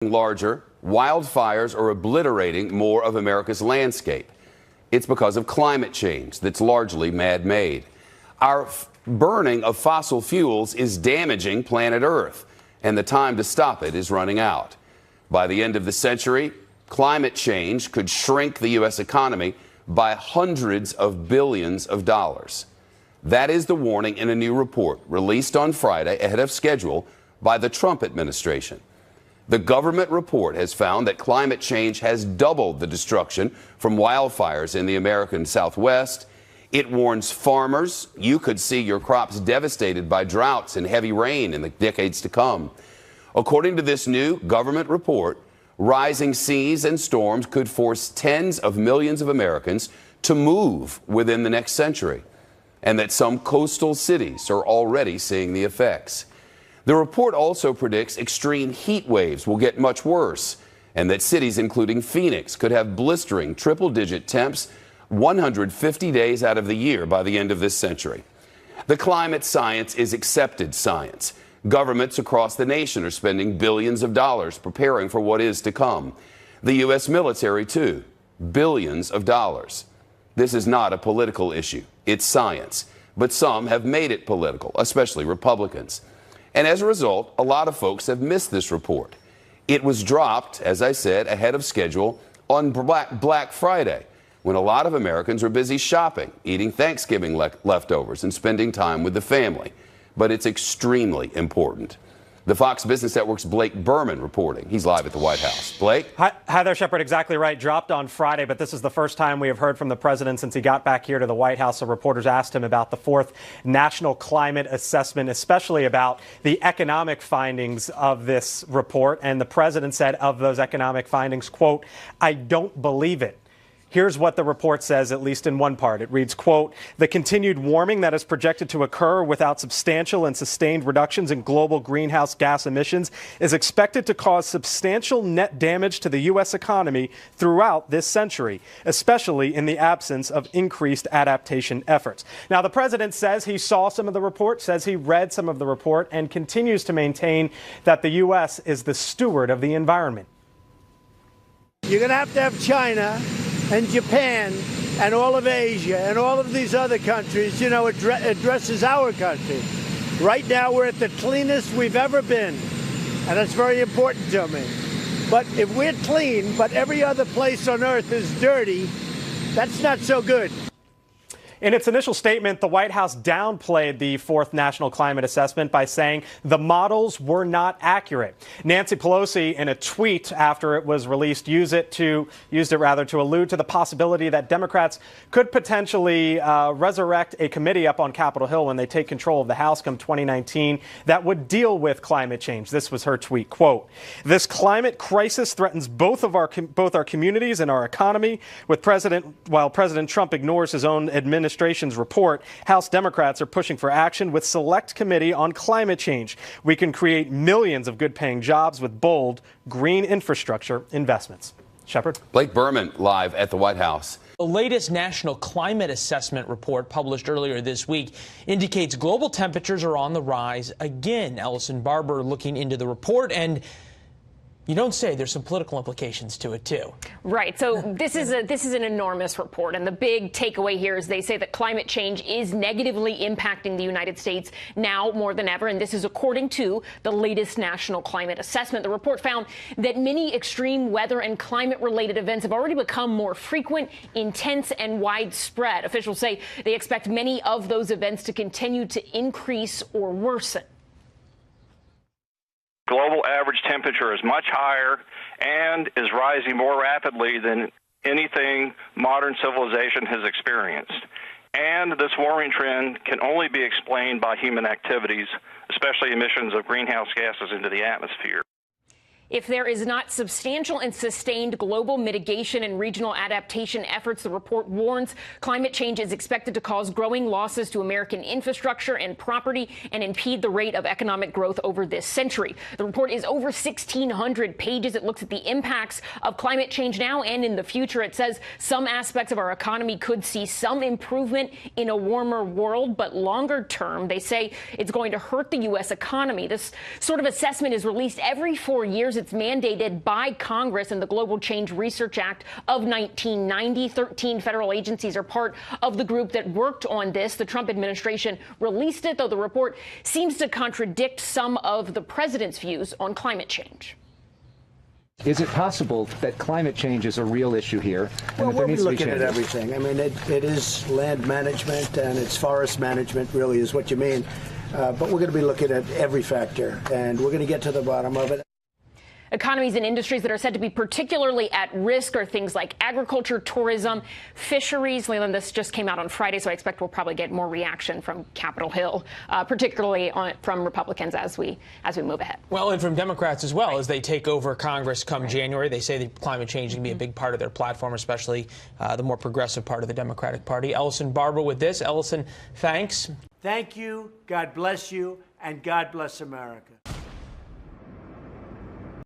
larger, wildfires are obliterating more of America's landscape. It's because of climate change that's largely man-made. Our burning of fossil fuels is damaging planet Earth, and the time to stop it is running out. By the end of the century, climate change could shrink the U.S. economy by hundreds of billions of dollars. That is the warning in a new report released on Friday ahead of schedule by the Trump administration. The government report has found that climate change has doubled the destruction from wildfires in the American Southwest. It warns farmers you could see your crops devastated by droughts and heavy rain in the decades to come. According to this new government report, rising seas and storms could force tens of millions of Americans to move within the next century, and that some coastal cities are already seeing the effects. The report also predicts extreme heat waves will get much worse, and that cities including Phoenix could have blistering triple-digit temps 150 days out of the year by the end of this century. The climate science is accepted science. Governments across the nation are spending billions of dollars preparing for what is to come. The U.S. military, too, billions of dollars. This is not a political issue. It's science. But some have made it political, especially Republicans. And as a result, a lot of folks have missed this report. It was dropped, as I said, ahead of schedule on Black Friday, when a lot of Americans are busy shopping, eating Thanksgiving leftovers, and spending time with the family. But it's extremely important. The Fox Business Network's Blake Berman reporting. He's live at the White House. Blake? Hi there, Shepard. Exactly right. Dropped on Friday, but this is the first time we have heard from the president since he got back here to the White House. So reporters asked him about the fourth National Climate Assessment, especially about the economic findings of this report. And the president said of those economic findings, quote, "I don't believe it." Here's what the report says, at least in one part. It reads, quote, "The continued warming that is projected to occur without substantial and sustained reductions in global greenhouse gas emissions is expected to cause substantial net damage to the U.S. economy throughout this century, especially in the absence of increased adaptation efforts." Now, the president says he saw some of the report, says he read some of the report, and continues to maintain that the U.S. is the steward of the environment. You're going to have China and Japan and all of Asia and all of these other countries, addresses our country. Right now, we're at the cleanest we've ever been, and that's very important to me. But if we're clean, but every other place on Earth is dirty, that's not so good. In its initial statement, the White House downplayed the fourth National Climate Assessment by saying the models were not accurate. Nancy Pelosi, in a tweet after it was released, used it to allude to the possibility that Democrats could potentially resurrect a committee up on Capitol Hill when they take control of the House come 2019 that would deal with climate change. This was her tweet, quote, "This climate crisis threatens both our communities and our economy. While President Trump ignores his own administration's report, House Democrats are pushing for action with Select Committee on Climate Change. We can create millions of good-paying jobs with bold green infrastructure investments." Shepard? Blake Berman live at the White House. The latest National Climate Assessment report published earlier this week indicates global temperatures are on the rise again. Ellison Barber looking into the report, and you don't say there's some political implications to it, too. Right. So this is an enormous report. And the big takeaway here is they say that climate change is negatively impacting the United States now more than ever. And this is according to the latest National Climate Assessment. The report found that many extreme weather and climate related events have already become more frequent, intense and widespread. Officials say they expect many of those events to continue to increase or worsen. Global average temperature is much higher and is rising more rapidly than anything modern civilization has experienced. And this warming trend can only be explained by human activities, especially emissions of greenhouse gases into the atmosphere. If there is not substantial and sustained global mitigation and regional adaptation efforts, the report warns climate change is expected to cause growing losses to American infrastructure and property and impede the rate of economic growth over this century. The report is over 1,600 pages. It looks at the impacts of climate change now and in the future. It says some aspects of our economy could see some improvement in a warmer world, but longer term, they say it's going to hurt the U.S. economy. This sort of assessment is released every 4 years. it's mandated by Congress in the Global Change Research Act of 1990. 13 federal agencies are part of the group that worked on this. The Trump administration released it, though the report seems to contradict some of the president's views on climate change. Is it possible that climate change is a real issue here? Well, we'll be looking at everything. I mean, it is land management and it's forest management, really, is what you mean. But we're going to be looking at every factor, and we're going to get to the bottom of it. Economies and industries that are said to be particularly at risk are things like agriculture, tourism, fisheries. Leland, this just came out on Friday, so I expect we'll probably get more reaction from Capitol Hill, particularly from Republicans as we move ahead. Well, and from Democrats as well, as they take over Congress come January. They say that climate change can be a big part of their platform, especially the more progressive part of the Democratic Party. Ellison Barber with this. Ellison, thanks. Thank you, God bless you, and God bless America.